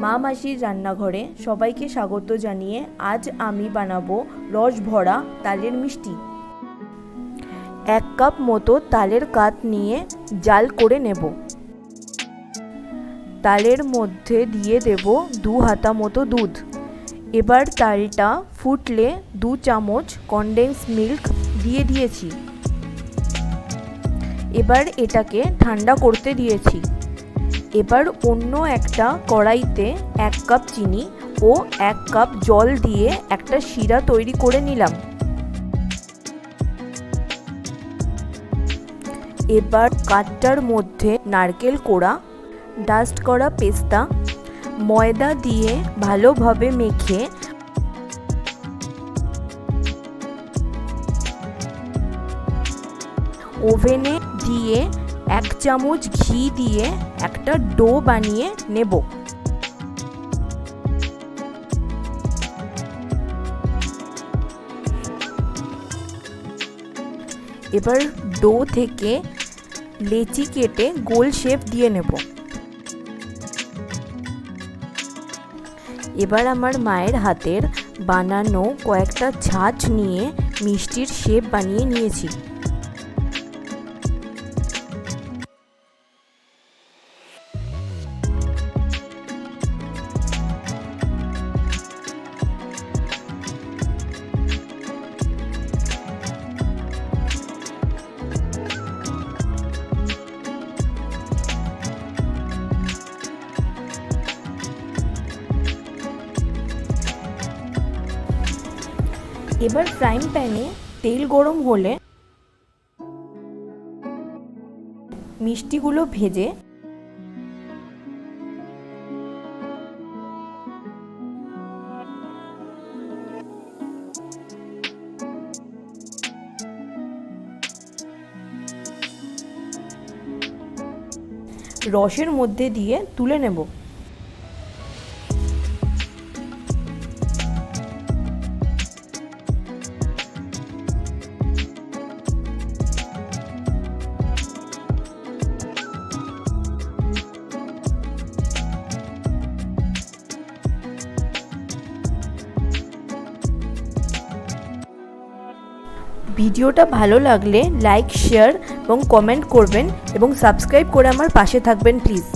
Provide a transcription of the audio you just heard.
মা মাসির রান্নাঘরে সবাইকে স্বাগত জানিয়ে আজ আমি বানাবো রস ভরা তালের মিষ্টি। 1 কাপ মতো তালের কাত নিয়ে জাল করে নেব। তালের মধ্যে দিয়ে দেব 2 হাতা মতো দুধ। এবার তালটা ফুটলে 2 চামচ কনডেন্স মিল্ক দিয়ে দিয়েছি। এবার এটাকে ঠান্ডা করতে দিয়েছি। এবার অন্য একটা কড়াইতে 1 কাপ চিনি ও 1 কাপ জল দিয়ে একটা শিরা তৈরি করে নিলাম। এবার কাঠটার মধ্যে নারকেল কোড়া, ডাস্ট করা পেস্তা, ময়দা দিয়ে ভালোভাবে মেখে ওভেনে দিয়ে 1 চামচ ঘি দিয়ে একটা ডো বানিয়ে নেব। এবার ডো থেকে লেচি কেটে গোল শেপ দিয়ে নেব। এবার আমার মায়ের হাতের বানানো কয়েকটা ছাঁচ নিয়ে মিষ্টির শেপ বানিয়ে নিয়েছি। এবার ফ্রাইং প্যানে তেল গরম হলে মিষ্টিগুলো ভেজে রসের মধ্যে দিয়ে তুলে নেব। ভিডিওটা ভালো লাগলে লাইক, শেয়ার এবং কমেন্ট করবেন এবং সাবস্ক্রাইব করে আমার পাশে থাকবেন প্লিজ।